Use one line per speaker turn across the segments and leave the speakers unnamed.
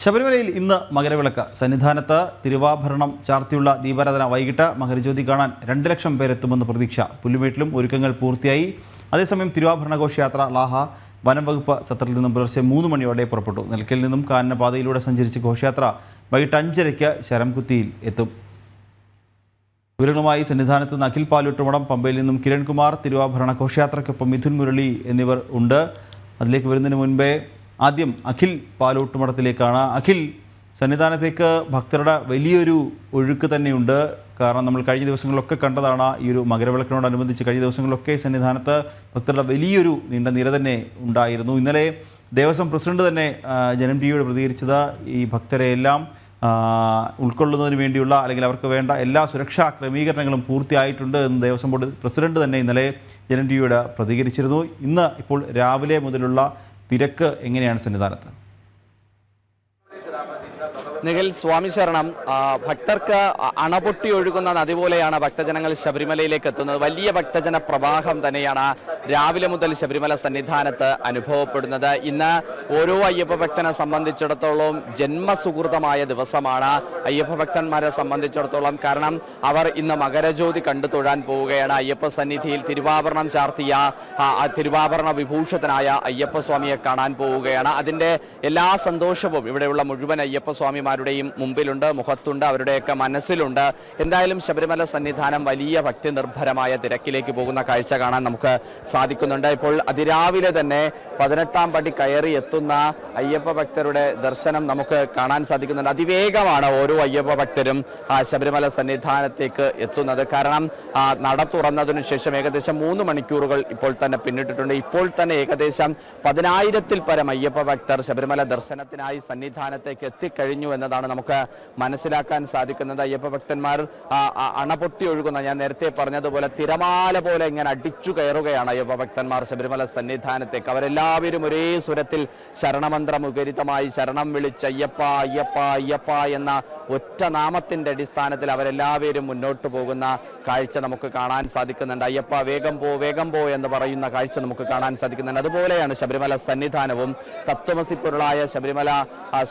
ശബരിമലയിൽ ഇന്ന് മകരവിളക്ക്. സന്നിധാനത്ത് തിരുവാഭരണം ചാർത്തിയുള്ള ദീപാരാധന വൈകിട്ട് മകരജ്യോതി കാണാൻ 2 ലക്ഷം പേരെത്തുമെന്ന് പ്രതീക്ഷ. പുല്ലുമേട്ടിലും ഒരുക്കങ്ങൾ പൂർത്തിയായി. അതേസമയം തിരുവാഭരണ ഘോഷയാത്ര ലാഹ വനം വകുപ്പ് സത്രത്തിൽ നിന്നും പുലർച്ചെ 3 മണിയോടെ പുറപ്പെട്ടു. നെൽക്കലിൽ നിന്നും കാനനപാതയിലൂടെ സഞ്ചരിച്ച ഘോഷയാത്ര വൈകിട്ട് 5:30 ശരംകുത്തിയിൽ എത്തും. വിവരങ്ങളുമായി സന്നിധാനത്ത് നിന്ന് അഖിൽ പാലൂട്ടുമടം, പമ്പയിൽ നിന്നും കിരൺകുമാർ, തിരുവാഭരണ ഘോഷയാത്രയ്ക്കൊപ്പം മിഥുൻ മുരളി എന്നിവർ ഉണ്ട്. അതിലേക്ക് വരുന്നതിന് മുൻപേ ആദ്യം അഖിൽ പാലൂട്ടുമടത്തിലേക്കാണ്. അഖിൽ, സന്നിധാനത്തേക്ക് ഭക്തരുടെ വലിയൊരു ഒഴുക്ക് തന്നെയുണ്ട്. കാരണം നമ്മൾ കഴിഞ്ഞ ദിവസങ്ങളിലൊക്കെ കണ്ടതാണ്, ഈ ഒരു മകരവിളക്കിനോടനുബന്ധിച്ച് കഴിഞ്ഞ ദിവസങ്ങളിലൊക്കെ സന്നിധാനത്ത് ഭക്തരുടെ വലിയൊരു നീണ്ട നിര തന്നെ ഉണ്ടായിരുന്നു. ഇന്നലെ ദേവസ്വം പ്രസിഡന്റ് തന്നെ ജനം ടിവിയോട് പ്രതികരിച്ചത് ഈ ഭക്തരെ എല്ലാം ഉൾക്കൊള്ളുന്നതിന് വേണ്ടിയുള്ള അല്ലെങ്കിൽ അവർക്ക് വേണ്ട എല്ലാ സുരക്ഷാ ക്രമീകരണങ്ങളും പൂർത്തിയായിട്ടുണ്ട് എന്ന് ദേവസ്വം ബോർഡ് പ്രസിഡന്റ് തന്നെ ഇന്നലെ ജനം ടിവിയോട് പ്രതികരിച്ചിരുന്നു. ഇന്ന് ഇപ്പോൾ രാവിലെ മുതലുള്ള തിരക്ക് എങ്ങനെയാണ് സന്നിധാനത്ത്?
നിഖിൽ, സ്വാമി ശരണം. ഭക്തർക്ക് അണപൊട്ടി ഒഴുകുന്ന നദി പോലെയാണ് ഭക്തജനങ്ങൾ ശബരിമലയിലേക്ക് എത്തുന്നത്. വലിയ ഭക്തജന പ്രവാഹം തന്നെയാണ് രാവിലെ മുതൽ ശബരിമല സന്നിധാനത്ത് അനുഭവപ്പെടുന്നത്. ഇന്ന് ഓരോ അയ്യപ്പ ഭക്തനെ സംബന്ധിച്ചിടത്തോളം ജന്മസുഹൃതമായ ദിവസമാണ് അയ്യപ്പ ഭക്തന്മാരെ സംബന്ധിച്ചിടത്തോളം. കാരണം അവർ ഇന്ന് മകരജ്യോതി കണ്ടു തൊഴാൻ പോവുകയാണ്. അയ്യപ്പ സന്നിധിയിൽ തിരുവാഭരണം ചാർത്തിയ തിരുവാഭരണ വിഭൂഷിതനായ അയ്യപ്പ സ്വാമിയെ കാണാൻ പോവുകയാണ്. അതിൻ്റെ എല്ലാ സന്തോഷവും ഇവിടെയുള്ള മുഴുവൻ അയ്യപ്പ സ്വാമിമാരുടെയും മുമ്പിലുണ്ട്, മുഖത്തുണ്ട്, അവരുടെയൊക്കെ മനസ്സിലുണ്ട്. എന്തായാലും ശബരിമല സന്നിധാനം വലിയ ഭക്തി നിർഭരമായ തിരക്കിലേക്ക് പോകുന്ന കാഴ്ച കാണാൻ നമുക്ക് സാധിക്കുന്നുണ്ട്. ഇപ്പോൾ അതിരാവിലെ തന്നെ 18ാം പടി കയറി എത്തുന്ന അയ്യപ്പ ഭക്തരുടെ ദർശനം നമുക്ക് കാണാൻ സാധിക്കുന്നുണ്ട്. അതിവേഗമാണ് ഓരോ അയ്യപ്പ ഭക്തരും ശബരിമല സന്നിധാനത്തേക്ക് എത്തുന്നത്. കാരണം നട തുറന്നതിനു ശേഷം ഏകദേശം 3 മണിക്കൂറുകൾ ഇപ്പോൾ തന്നെ പിന്നിട്ടിട്ടുണ്ട്. ഇപ്പോൾ തന്നെ ഏകദേശം 10,000-ൽ പരം അയ്യപ്പ ഭക്തർ ശബരിമല ദർശനത്തിനായി സന്നിധാനത്തേക്ക് എത്തിക്കഴിഞ്ഞു എന്നതാണ് നമുക്ക് മനസ്സിലാക്കാൻ സാധിക്കുന്നത്. അയ്യപ്പ ഭക്തന്മാർ അണപൊട്ടി ഒഴുകുന്ന, ഞാൻ നേരത്തെ പറഞ്ഞതുപോലെ തിരമാല പോലെ ഇങ്ങനെ അടിച്ചു കയറുകയാണ് അയ്യപ്പ ഭക്തന്മാർ ശബരിമല സന്നിധാനത്തേക്ക്. അവരെല്ലാവരും ഒരേ സ്വരത്തിൽ ശരണമന്ത്രമുഖരിതമായി ശരണം വിളിച്ച് അയ്യപ്പ അയ്യപ്പ അയ്യപ്പ എന്ന ഒറ്റ നാമത്തിന്റെ അടിസ്ഥാനത്തിൽ അവരെല്ലാവരും മുന്നോട്ട് പോകുന്ന കാഴ്ച നമുക്ക് കാണാൻ സാധിക്കുന്നുണ്ട്. അയ്യപ്പ വേഗം പോ എന്ന് പറയുന്ന കാഴ്ച നമുക്ക് കാണാൻ സാധിക്കുന്നുണ്ട്. അതുപോലെയാണ് ശബരിമല സന്നിധാനവും. തത്വമസി പൊരുളായ ശബരിമല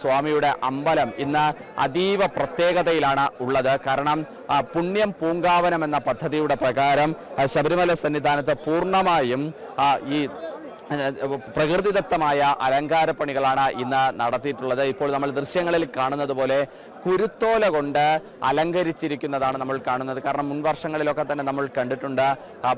സ്വാമിയുടെ അമ്പലം ഇന്ന് അതീവ പ്രത്യേകതയിലാണ് ഉള്ളത്. കാരണം പുണ്യം പൂങ്കാവനം എന്ന പദ്ധതിയുടെ പ്രകാരം ശബരിമല സന്നിധാനത്ത് പൂർണ്ണമായും ഈ പ്രകൃതിദത്തമായ അലങ്കാരപ്പണികളാണ് ഇന്ന് നടത്തിയിട്ടുള്ളത്. ഇപ്പോൾ നമ്മൾ ദൃശ്യങ്ങളിൽ കാണുന്നത് പോലെ കുരുത്തോല കൊണ്ട് അലങ്കരിച്ചിരിക്കുന്നതാണ് നമ്മൾ കാണുന്നത്. കാരണം മുൻ വർഷങ്ങളിലൊക്കെ തന്നെ നമ്മൾ കണ്ടിട്ടുണ്ട്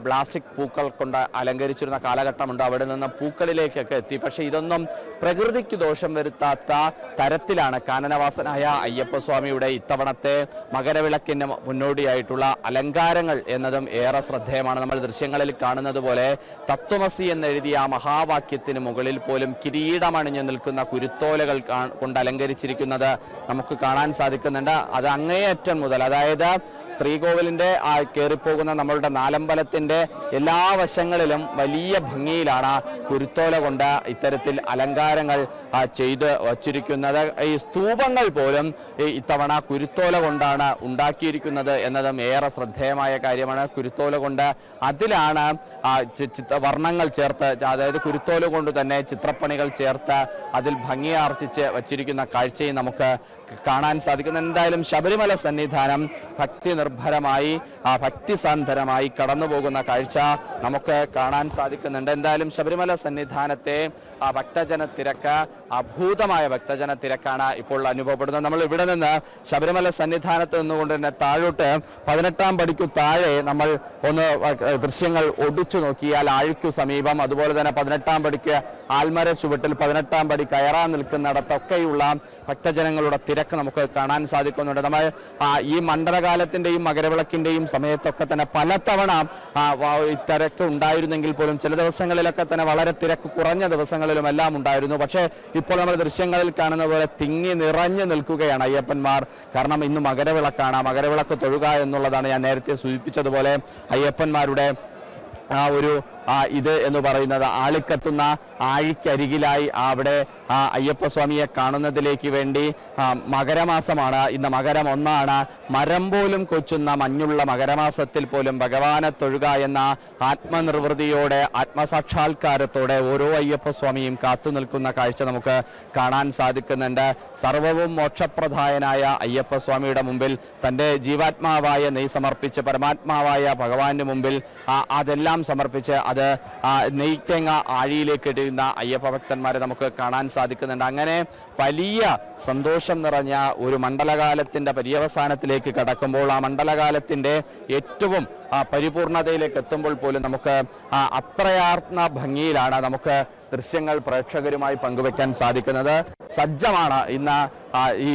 പ്ലാസ്റ്റിക് പൂക്കൾ കൊണ്ട് അലങ്കരിച്ചിരുന്ന കാലഘട്ടമുണ്ട്. അവിടെ നിന്ന് പൂക്കളിലേക്കൊക്കെ എത്തി. പക്ഷേ ഇതൊന്നും പ്രകൃതിക്ക് ദോഷം വരുത്താത്ത തരത്തിലാണ് കാനനവാസനായ അയ്യപ്പസ്വാമിയുടെ ഇത്തവണത്തെ മകരവിളക്കിന് മുന്നോടിയായിട്ടുള്ള അലങ്കാരങ്ങൾ എന്നതും ഏറെ ശ്രദ്ധേയമാണ്. നമ്മൾ ദൃശ്യങ്ങളിൽ കാണുന്നത് പോലെ തത്വമസി എന്നെഴുതിയ മഹാവാക്യത്തിന് മുകളിൽ പോലും കിരീടമണിഞ്ഞു നിൽക്കുന്ന കുരുത്തോലകൾ കൊണ്ട് അലങ്കരിച്ചിരിക്കുന്നത് നമുക്ക് കാണാൻ സാധിക്കുന്നുണ്ട്. അത് അങ്ങേയറ്റം മുതൽ, അതായത് ശ്രീകോവിലിന്റെ കയറിപ്പോകുന്ന നമ്മളുടെ നാലമ്പലത്തിന്റെ എല്ലാ വശങ്ങളിലും വലിയ ഭംഗിയിലാണ് കുരുത്തോല കൊണ്ട് ഇത്തരത്തിൽ അലങ്കാരങ്ങൾ ചെയ്ത് വച്ചിരിക്കുന്നത്. ഈ സ്തൂപങ്ങൾ പോലും ഇത്തവണ കുരുത്തോല കൊണ്ടാണ് ഉണ്ടാക്കിയിരിക്കുന്നത് എന്നതും ഏറെ ശ്രദ്ധേയമായ കാര്യമാണ്. കുരുത്തോല കൊണ്ട് അതിലാണ് വർണ്ണങ്ങൾ ചേർത്ത്, അതായത് കുരുത്തോല കൊണ്ട് തന്നെ ചിത്രപ്പണികൾ ചേർത്ത് അതിൽ ഭംഗിയാർജിച്ച് വച്ചിരിക്കുന്ന കാഴ്ചയും നമുക്ക് കാണാൻ സാധിക്കുന്നു. എന്തായാലും ശബരിമല സന്നിധാനം ഭക്തി നിർഭരമായി ഭക്തിസാന്ദ്രമായി കടന്നു പോകുന്ന കാഴ്ച നമുക്ക് കാണാൻ സാധിക്കുന്നുണ്ട്. എന്തായാലും ശബരിമല സന്നിധാനത്തെ ഭക്തജന തിരക്ക്, അഭൂതമായ ഭക്തജന തിരക്കാണ് ഇപ്പോൾ അനുഭവപ്പെടുന്നത്. നമ്മൾ ഇവിടെ നിന്ന് ശബരിമല സന്നിധാനത്ത് നിന്നുകൊണ്ട് തന്നെ താഴോട്ട് 18ാം പടിക്കു താഴെ നമ്മൾ ഒന്ന് ദൃശ്യങ്ങൾ ഒടിച്ചു നോക്കിയാൽ ആഴിക്കു സമീപം, അതുപോലെ തന്നെ 18ാം പടിക്ക് ആൽമര ചുവട്ടിൽ 18ാം പടി കയറാൻ നിൽക്കുന്നിടത്തൊക്കെയുള്ള ഭക്തജനങ്ങളുടെ തിരക്ക് നമുക്ക് കാണാൻ സാധിക്കുന്നുണ്ട്. നമ്മൾ ഈ മണ്ഡലകാലത്തിന്റെയും മകരവിളക്കിന്റെയും സമയത്തൊക്കെ തന്നെ പലതവണ തിരക്ക് ഉണ്ടായിരുന്നെങ്കിൽ പോലും ചില ദിവസങ്ങളിലൊക്കെ തന്നെ വളരെ തിരക്ക് കുറഞ്ഞ ദിവസങ്ങളിലും എല്ലാം ഉണ്ടായിരുന്നു. പക്ഷേ ഇപ്പോൾ നമ്മൾ ദൃശ്യങ്ങളിൽ കാണുന്ന പോലെ തിങ്ങി നിറഞ്ഞു നിൽക്കുകയാണ് അയ്യപ്പന്മാർ. കാരണം ഇന്ന് മകരവിളക്കാണ്. മകരവിളക്ക് തൊഴുക എന്നുള്ളതാണ് ഞാൻ നേരത്തെ സൂചിപ്പിച്ചതുപോലെ അയ്യപ്പന്മാരുടെ ഒരു ഇത് എന്ന് പറയുന്നത് ആളിക്കത്തുന്ന ആഴിക്കരികിലായി അവിടെ അയ്യപ്പസ്വാമിയെ കാണുന്നതിലേക്ക് വേണ്ടി മകരമാസമാണ് ഇന്ന്, മകരം 1 മരം പോലും കൊച്ചുന്ന മഞ്ഞുള്ള മകരമാസത്തിൽ പോലും ഭഗവാനെ തൊഴുക എന്ന ആത്മനിർവൃതിയോടെ ആത്മസാക്ഷാത്കാരത്തോടെ ഓരോ അയ്യപ്പസ്വാമിയും കാത്തു നിൽക്കുന്ന കാഴ്ച നമുക്ക് കാണാൻ സാധിക്കുന്നുണ്ട്. സർവവും മോക്ഷപ്രദായനായ അയ്യപ്പസ്വാമിയുടെ മുമ്പിൽ തൻ്റെ ജീവാത്മാവായ നെയ് സമർപ്പിച്ച് പരമാത്മാവായ ഭഗവാന്റെ മുമ്പിൽ അതെല്ലാം സമർപ്പിച്ച് അത് നെയ്ത്തേങ്ങ ആഴിയിലേക്ക് ഇടുന്ന അയ്യപ്പ ഭക്തന്മാരെ നമുക്ക് കാണാൻ സാധിക്കുന്നുണ്ട്. അങ്ങനെ വലിയ സന്തോഷം നിറഞ്ഞ ഒരു മണ്ഡലകാലത്തിന്റെ പര്യവസാനത്തിലേക്ക് കടക്കുമ്പോൾ ആ മണ്ഡലകാലത്തിന്റെ ഏറ്റവും പരിപൂർണതയിലേക്ക് എത്തുമ്പോൾ പോലും നമുക്ക് അത്രയാർന്ന ഭംഗിയിലാണ് നമുക്ക് ദൃശ്യങ്ങൾ പ്രേക്ഷകരുമായി പങ്കുവെക്കാൻ സാധിക്കുന്നത്. സജ്ജമാണ് ഇന്ന് ഈ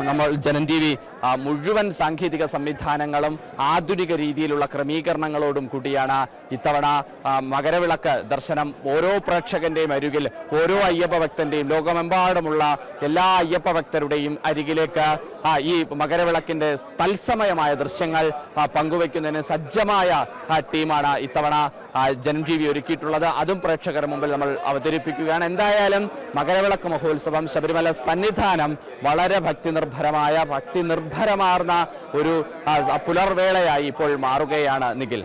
നമ്മൾ ജനം ടി വി മുഴുവൻ സാങ്കേതിക സംവിധാനങ്ങളും ആധുനിക രീതിയിലുള്ള ക്രമീകരണങ്ങളോടും കൂടിയാണ് ഇത്തവണ മകരവിളക്ക് ദർശനം ഓരോ പ്രേക്ഷകന്റെയും അരികിൽ, ഓരോ അയ്യപ്പ ഭക്തന്റെയും, ലോകമെമ്പാടുമുള്ള എല്ലാ അയ്യപ്പ ഭക്തരുടെയും അരികിലേക്ക് ഈ മകരവിളക്കിന്റെ തത്സമയമായ ദൃശ്യങ്ങൾ പങ്കുവെക്കുന്നതിന് സജ്ജമായ ടീമാണ് ഇത്തവണ ജനം ടി വി ഒരുക്കിയിട്ടുള്ളത്. അതും പ്രേക്ഷകരുടെ മുമ്പിൽ നമ്മൾ അവതരിപ്പിക്കുകയാണ്. എന്തായാലും മകരവിളക്ക് മഹോത്സവം ശബരിമല സന്നിധാനം വളരെ ഭക്തിനിർഭരമാർന്ന ഒരു പുലർവേളയായി ഇപ്പോൾ മാറുകയാണ്. നിഖിൽ,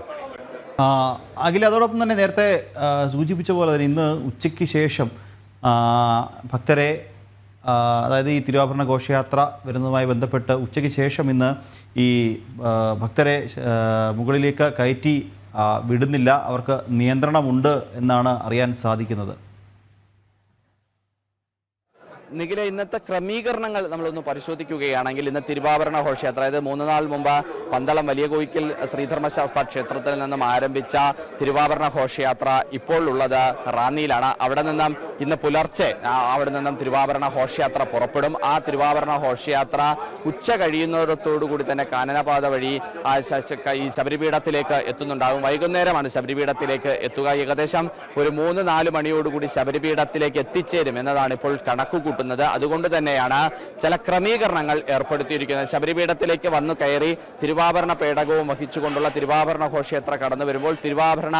അഖിൽ, അതോടൊപ്പം തന്നെ നേരത്തെ സൂചിപ്പിച്ച പോലെ തന്നെ ഇന്ന് ഉച്ചയ്ക്ക് ശേഷം ഭക്തരെ, അതായത് ഈ തിരുവാഭരണ ഘോഷയാത്ര വരുന്നതുമായി ബന്ധപ്പെട്ട് ഉച്ചയ്ക്ക് ശേഷം ഇന്ന് ഈ ഭക്തരെ മുകളിലേക്ക് കയറ്റി വിടുന്നില്ല, അവർക്ക് നിയന്ത്രണമുണ്ട് എന്നാണ് അറിയാൻ സാധിക്കുന്നത്.
നിഖിലെ, ഇന്നത്തെ ക്രമീകരണങ്ങൾ നമ്മളൊന്ന് പരിശോധിക്കുകയാണെങ്കിൽ ഇന്ന് തിരുവാഭരണ ഘോഷയാത്ര, അതായത് 3 നാൾ മുമ്പ് പന്തളം വലിയ കോയിക്കൽ ശ്രീധർമ്മശാസ്ത്ര ക്ഷേത്രത്തിൽ നിന്നും ആരംഭിച്ച തിരുവാഭരണ ഘോഷയാത്ര ഇപ്പോൾ ഉള്ളത് റാന്നിയിലാണ്. അവിടെ നിന്നും ഇന്ന് പുലർച്ചെ അവിടെ നിന്നും തിരുവാഭരണ ഘോഷയാത്ര പുറപ്പെടും. ആ തിരുവാഭരണ ഘോഷയാത്ര ഉച്ച കഴിയുന്നതോടുകൂടി തന്നെ കാനനപാത വഴി ഈ ശബരിപീഠത്തിലേക്ക് എത്തുന്നുണ്ടാകും. വൈകുന്നേരമാണ് ശബരിപീഠത്തിലേക്ക് എത്തുക. ഏകദേശം ഒരു 3-4 മണിയോടുകൂടി ശബരിപീഠത്തിലേക്ക് എത്തിച്ചേരും എന്നതാണ് ഇപ്പോൾ കണക്കുകൂട്ടുന്നത്. അതുകൊണ്ട് തന്നെയാണ് ചില ക്രമീകരണങ്ങൾ ഏർപ്പെടുത്തിയിരിക്കുന്നത്. ശബരിപീഠത്തിലേക്ക് വന്നു കയറി തിരുവാഭരണ പേടകവും വഹിച്ചുകൊണ്ടുള്ള തിരുവാഭരണ ഘോഷയാത്ര കടന്നു വരുമ്പോൾ തിരുവാഭരണ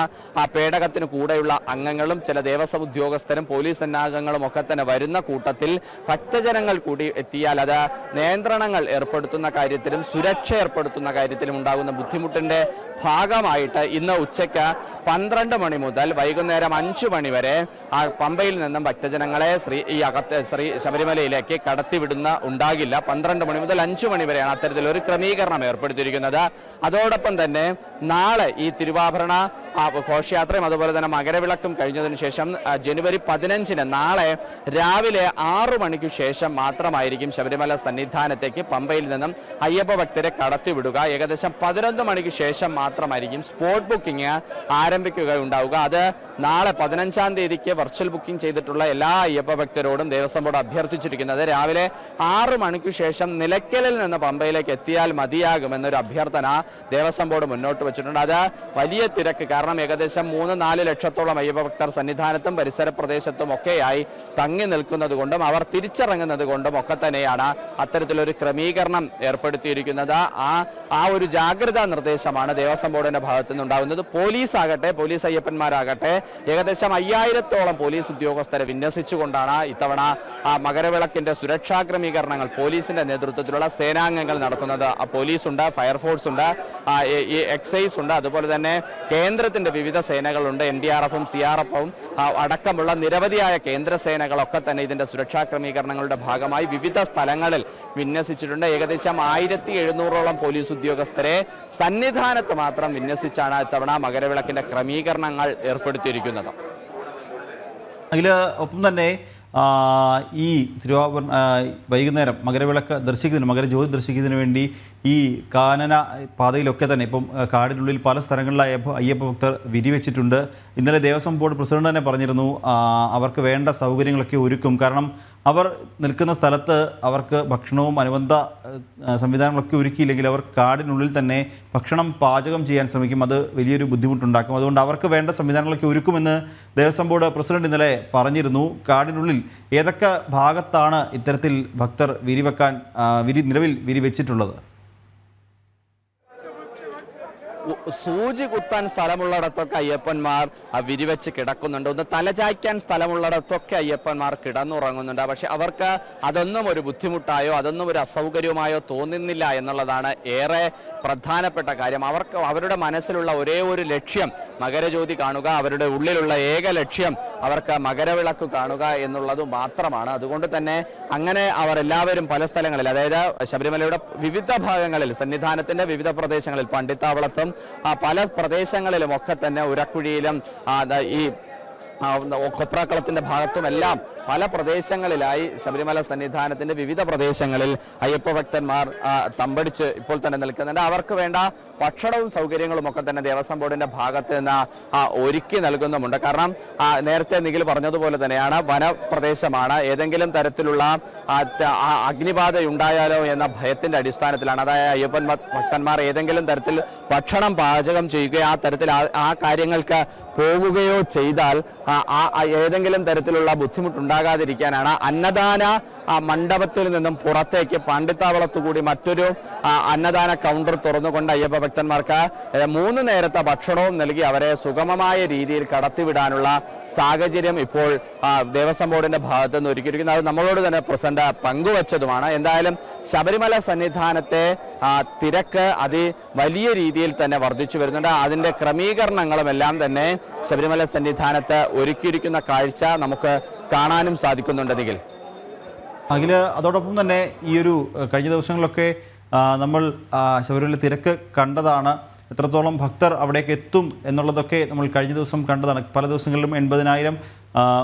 പേടകത്തിന് കൂടെയുള്ള അംഗങ്ങളും ചില ദേവസ്വം ഉദ്യോഗസ്ഥരും പോലീസ് സന്നാഹങ്ങളും ഒക്കെ തന്നെ വരുന്ന കൂട്ടത്തിൽ ഭക്തജനങ്ങൾ കൂടി എത്തിയാൽ അത് നിയന്ത്രണങ്ങൾ ഏർപ്പെടുത്തുന്ന കാര്യത്തിലും സുരക്ഷ ഏർപ്പെടുത്തുന്ന കാര്യത്തിലും ഉണ്ടാകുന്ന ബുദ്ധിമുട്ടിന്റെ ഭാഗമായിട്ട് ഇന്ന് ഉച്ചയ്ക്ക് 12 മണി മുതൽ വൈകുന്നേരം 5 മണി വരെ പമ്പയിൽ നിന്നും ഭക്തജനങ്ങളെ ശ്രീ ശബരിമലയിലേക്ക് കടത്തിവിടുന്ന ഉണ്ടാകില്ല. 12 മണി മുതൽ 5 മണി വരെയാണ് അത്തരത്തിലൊരു ക്രമീകരണം ഏർപ്പെടുത്തിയിരിക്കുന്നത്. അതോടൊപ്പം തന്നെ നാളെ ഈ തിരുവാഭരണ ഘോഷയാത്രയും അതുപോലെ തന്നെ മകരവിളക്കും കഴിഞ്ഞതിന് ശേഷം ജനുവരി 15-ന് നാളെ രാവിലെ 6 മണിക്ക് ശേഷം മാത്രമായിരിക്കും ശബരിമല സന്നിധാനത്തേക്ക് പമ്പയിൽ നിന്നും അയ്യപ്പ ഭക്തരെ കടത്തിവിടുക. ഏകദേശം 11 മണിക്ക് ശേഷം മാത്രമായിരിക്കും സ്പോട്ട് ബുക്കിംഗ് ആരംഭിക്കുകയുണ്ടാവുക. അത് നാളെ 15-ാം തീയതിക്ക് വെർച്വൽ ബുക്കിംഗ് ചെയ്തിട്ടുള്ള എല്ലാ അയ്യപ്പ ഭക്തരോടും ദേവസ്വം ബോർഡ് അഭ്യർത്ഥിച്ചിരിക്കുന്നത് രാവിലെ 6 മണിക്ക് ശേഷം നിലയ്ക്കലിൽ നിന്ന് പമ്പയിലേക്ക് എത്തിയാൽ മതിയാകുമെന്നൊരു അഭ്യർത്ഥന ദേവസ്വം ബോർഡ് മുന്നോട്ട് വെച്ചിട്ടുണ്ട്. അത് വലിയ തിരക്ക്, കാരണം ഏകദേശം 3-4 ലക്ഷത്തോളം അയ്യപ്പ ഭക്തർ സന്നിധാനത്തും പരിസര പ്രദേശത്തും ഒക്കെയായി തങ്ങി നിൽക്കുന്നത് കൊണ്ടും അവർ തിരിച്ചിറങ്ങുന്നത് കൊണ്ടും ഒക്കെ തന്നെയാണ് അത്തരത്തിലൊരു ക്രമീകരണം ഏർപ്പെടുത്തിയിരിക്കുന്നത്. ആ ഒരു ജാഗ്രതാ നിർദ്ദേശമാണ് ദേവസ്വം ബോർഡിന്റെ ഭാഗത്തു നിന്നുണ്ടാകുന്നത്. പോലീസ് ആകട്ടെ, പോലീസ് അയ്യപ്പന്മാരാകട്ടെ, ഏകദേശം 5000-ഓളം പോലീസ് ഉദ്യോഗസ്ഥരെ വിന്യസിച്ചുകൊണ്ടാണ് ഇത്തവണ മകരവിളക്കിന്റെ സുരക്ഷാ ക്രമീകരണങ്ങൾ പോലീസിന്റെ നേതൃത്വത്തിലുള്ള സേനാംഗങ്ങൾ നടക്കുന്നത്. പോലീസ് ഉണ്ട്, ഫയർഫോഴ്സ് ഉണ്ട്, എക്സൈസ് ഉണ്ട്, അതുപോലെ തന്നെ കേന്ദ്രത്തിന്റെ വിവിധ സേനകളുണ്ട്, NDRF-ഉം CRF-ഉം അടക്കമുള്ള നിരവധിയായ കേന്ദ്ര സേനകളൊക്കെ തന്നെ ഇതിന്റെ സുരക്ഷാ ക്രമീകരണങ്ങളുടെ ഭാഗമായി വിവിധ സ്ഥലങ്ങളിൽ വിന്യസിച്ചിട്ടുണ്ട്. ഏകദേശം 1700-ഓളം പോലീസ് ഉദ്യോഗസ്ഥരെ സന്നിധാനത്ത് മാത്രം വിന്യസിച്ചാണ് ഇത്തവണ മകരവിളക്കിന്റെ ക്രമീകരണങ്ങൾ ഏർപ്പെടുത്തിയിരിക്കുന്നത്.
അതിൽ ഒപ്പം തന്നെ ഈ തിരുവാഭരണ വൈകുന്നേരം മകരവിളക്ക് ദർശിക്കുന്നതിന്, മകരജ്യോതി ദർശിക്കുന്നതിന് വേണ്ടി ഈ കാനന പാതയിലൊക്കെ തന്നെ ഇപ്പം കാടിനുള്ളിൽ പല സ്ഥലങ്ങളിലായി അയ്യപ്പ ഭക്തർ വിരിവെച്ചിട്ടുണ്ട്. ഇന്നലെ ദേവസ്വം ബോർഡ് പ്രസിഡന്റ് തന്നെ പറഞ്ഞിരുന്നു അവർക്ക് വേണ്ട സൗകര്യങ്ങളൊക്കെ ഒരുക്കും. കാരണം അവർ നിൽക്കുന്ന സ്ഥലത്ത് അവർക്ക് ഭക്ഷണവും അനുബന്ധ സംവിധാനങ്ങളൊക്കെ ഒരുക്കിയില്ലെങ്കിൽ അവർ കാടിനുള്ളിൽ തന്നെ ഭക്ഷണം പാചകം ചെയ്യാൻ ശ്രമിക്കും, അത് വലിയൊരു ബുദ്ധിമുട്ടുണ്ടാക്കും. അതുകൊണ്ട് അവർക്ക് വേണ്ട സംവിധാനങ്ങളൊക്കെ ഒരുക്കുമെന്ന് ദേവസ്വം ബോർഡ് പ്രസിഡന്റ് ഇന്നലെ പറഞ്ഞിരുന്നു. കാടിനുള്ളിൽ ഏതൊക്കെ ഭാഗത്താണ് ഇത്തരത്തിൽ ഭക്തർ നിലവിൽ വിരിവെച്ചിട്ടുള്ളത്?
സൂചി കുത്താൻ സ്ഥലമുള്ളിടത്തൊക്കെ അയ്യപ്പന്മാർ വിരിവെച്ച് കിടക്കുന്നുണ്ട്. ഒന്ന് തലചായ്ക്കാൻ സ്ഥലമുള്ളിടത്തൊക്കെ അയ്യപ്പന്മാർ കിടന്നുറങ്ങുന്നുണ്ട്. പക്ഷെ അവർക്ക് അതൊന്നും ഒരു ബുദ്ധിമുട്ടായോ അതൊന്നും ഒരു അസൗകര്യമായോ തോന്നുന്നില്ല എന്നുള്ളതാണ് ഏറെ പ്രധാനപ്പെട്ട കാര്യം. അവർക്ക് അവരുടെ മനസ്സിലുള്ള ഒരേ ഒരു ലക്ഷ്യം മകരജ്യോതി കാണുക, അവരുടെ ഉള്ളിലുള്ള ഏക ലക്ഷ്യം അവർക്ക് മകരവിളക്ക് കാണുക എന്നുള്ളത് മാത്രമാണ്. അതുകൊണ്ട് തന്നെ അങ്ങനെ അവർ എല്ലാവരും പല സ്ഥലങ്ങളിൽ, അതായത് ശബരിമലയുടെ വിവിധ ഭാഗങ്ങളിൽ, സന്നിധാനത്തിന്റെ വിവിധ പ്രദേശങ്ങളിൽ, പണ്ടിത്താവളത്തും പല പ്രദേശങ്ങളിലും ഒക്കെ തന്നെ ഉരക്കുഴിയിലും ഈ കൊപ്രാക്കളത്തിന്റെ ഭാഗത്തുമെല്ലാം പല പ്രദേശങ്ങളിലായി ശബരിമല സന്നിധാനത്തിന്റെ വിവിധ പ്രദേശങ്ങളിൽ അയ്യപ്പ ഭക്തന്മാർ തമ്പടിച്ച് ഇപ്പോൾ തന്നെ നിൽക്കുന്നുണ്ട്. അവർക്ക് വേണ്ട ഭക്ഷണവും സൗകര്യങ്ങളും ഒക്കെ തന്നെ ദേവസ്വം ബോർഡിന്റെ ഭാഗത്ത് നിന്ന് ഒരുക്കി നൽകുന്നുമുണ്ട്. കാരണം നേരത്തെ നിഖിൽ പറഞ്ഞതുപോലെ തന്നെയാണ്, വനപ്രദേശമാണ്. ഏതെങ്കിലും തരത്തിലുള്ള അഗ്നിബാധയുണ്ടായാലോ എന്ന ഭയത്തിന്റെ അടിസ്ഥാനത്തിലാണ്, അതായത് അയ്യപ്പൻ ഭക്തന്മാർ ഏതെങ്കിലും തരത്തിൽ ഭക്ഷണം പാചകം ചെയ്യുകയോ ആ തരത്തിൽ ആ കാര്യങ്ങൾക്ക് പോകുകയോ ചെയ്താൽ ഏതെങ്കിലും തരത്തിലുള്ള ബുദ്ധിമുട്ടുണ്ടാകാതിരിക്കാനാണ് അന്നദാന മണ്ഡപത്തിൽ നിന്നും പുറത്തേക്ക് പണ്ടിത്താവളത്തു കൂടി മറ്റൊരു അന്നദാന കൗണ്ടർ തുറന്നുകൊണ്ട് അയ്യപ്പ ഭക്തന്മാർക്ക് 3 നേരത്തെ ഭക്ഷണവും നൽകി അവരെ സുഗമമായ രീതിയിൽ കടത്തിവിടാനുള്ള സാഹചര്യം ഇപ്പോൾ ദേവസ്വം ബോർഡിന്റെ ഭാഗത്ത് നിന്ന് ഒരുക്കിയിരിക്കുന്നത്. അത് നമ്മളോട് തന്നെ പ്രസിഡന്റ് പങ്കുവച്ചതുമാണ്. എന്തായാലും ശബരിമല സന്നിധാനത്തെ തിരക്ക് വലിയ രീതിയിൽ തന്നെ വർദ്ധിച്ചു വരുന്നുണ്ട്. അതിന്റെ ക്രമീകരണങ്ങളും എല്ലാം തന്നെ ശബരിമല സന്നിധാനത്ത് ഒരുക്കിയിരിക്കുന്ന കാഴ്ച നമുക്ക് കാണാനും സാധിക്കുന്നുണ്ട്. നിഖിൽ,
അതോടൊപ്പം തന്നെ ഈ ഒരു കഴിഞ്ഞ ദിവസങ്ങളിലൊക്കെ നമ്മൾ ശബരിമല തിരക്ക് കണ്ടതാണ്. എത്രത്തോളം ഭക്തർ അവിടേക്ക് എത്തും എന്നുള്ളതൊക്കെ നമ്മൾ കഴിഞ്ഞ ദിവസം കണ്ടതാണ്. പല ദിവസങ്ങളിലും 80,000,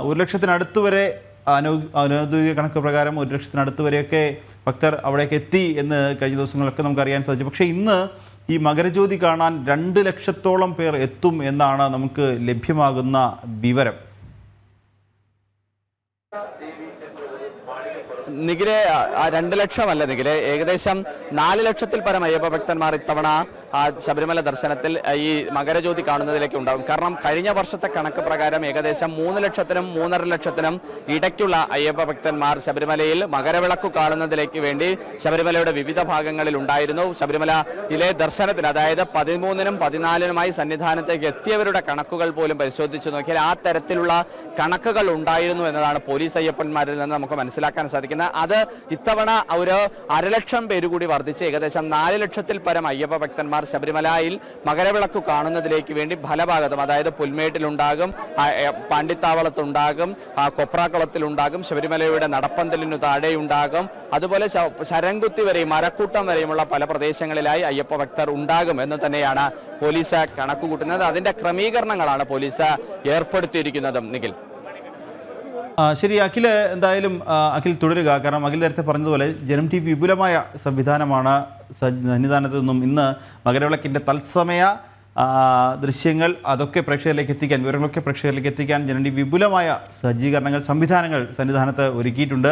1,00,000 വരെ അനൗദ്യോഗിക കണക്ക് പ്രകാരം 1,00,000 വരെയൊക്കെ ഭക്തർ അവിടേക്ക് എത്തി എന്ന് കഴിഞ്ഞ ദിവസങ്ങളിലൊക്കെ നമുക്ക് അറിയാൻ സാധിച്ചു. പക്ഷേ ഇന്ന് ഈ മകരജ്യോതി കാണാൻ 2,00,000 പേർ എത്തും എന്നാണ് നമുക്ക് ലഭ്യമാകുന്ന വിവരം.
നിഖിലെ 2 ലക്ഷമല്ല നിഖിലെ, ഏകദേശം 4 ലക്ഷത്തിൽ പരം അയ്യപ്പ ഭക്തന്മാർ ഇത്തവണ ശബരിമല ദർശനത്തിൽ ഈ മകരജ്യോതി കാണുന്നതിലേക്ക് ഉണ്ടാകും. കാരണം കഴിഞ്ഞ വർഷത്തെ കണക്ക് പ്രകാരം ഏകദേശം 3 ലക്ഷത്തിനും 3.5 ലക്ഷത്തിനും ഇടയ്ക്കുള്ള അയ്യപ്പ ഭക്തന്മാർ ശബരിമലയിൽ മകരവിളക്ക് കാണുന്നതിലേക്ക് വേണ്ടി ശബരിമലയുടെ വിവിധ ഭാഗങ്ങളിൽ ഉണ്ടായിരുന്നു. ശബരിമലയിലെ ദർശനത്തിന്, അതായത് 13-നും 14-നുമായി സന്നിധാനത്തേക്ക് എത്തിയവരുടെ കണക്കുകൾ പോലും പരിശോധിച്ചു നോക്കിയാൽ ആ തരത്തിലുള്ള കണക്കുകൾ ഉണ്ടായിരുന്നു എന്നതാണ് പോലീസ് അയ്യപ്പന്മാരിൽ നിന്ന് നമുക്ക് മനസ്സിലാക്കാൻ സാധിക്കുന്നത്. അത് ഇത്തവണ ഒരു 1,00,000 പേര് കൂടി വർദ്ധിച്ച് ഏകദേശം 4 ലക്ഷത്തിൽ പരം അയ്യപ്പ ഭക്തന്മാർ ശബരിമലയിൽ മകരവിളക്ക് കാണുന്നതിലേക്ക് വേണ്ടി ഫലഭാഗത്തും, അതായത് പുൽമേട്ടിലുണ്ടാകും, പണ്ടിത്താവളത്തുണ്ടാകും, കൊപ്രാക്കളത്തിലുണ്ടാകും, ശബരിമലയുടെ നടപ്പന്തലിനു താഴെയുണ്ടാകും, അതുപോലെ ശരംകുത്തി വരെയും മരക്കൂട്ടം വരെയുമുള്ള പല പ്രദേശങ്ങളിലായി അയ്യപ്പ ഭക്തർ ഉണ്ടാകും എന്ന് തന്നെയാണ് പോലീസ് കണക്കുകൂട്ടുന്നത്. അതിന്റെ ക്രമീകരണങ്ങളാണ് പോലീസ് ഏർപ്പെടുത്തിയിരിക്കുന്നതും. നിഖിൽ,
ശരി, അഖിൽ എന്തായാലും അഖിൽ തുടരുക. കാരണം അഖിൽ നേരത്തെ പറഞ്ഞതുപോലെ ജനം ടി വി വിപുലമായ സംവിധാനമാണ് സന്നിധാനത്ത് നിന്നും ഇന്ന് മകരവിളക്കിൻ്റെ തത്സമയ ദൃശ്യങ്ങൾ അതൊക്കെ പ്രേക്ഷകരിലേക്ക് എത്തിക്കാൻ, വിവരങ്ങളൊക്കെ പ്രേക്ഷകരിലേക്ക് എത്തിക്കാൻ ജനം ടി വി വിപുലമായ സജ്ജീകരണങ്ങൾ, സംവിധാനങ്ങൾ സന്നിധാനത്ത് ഒരുക്കിയിട്ടുണ്ട്.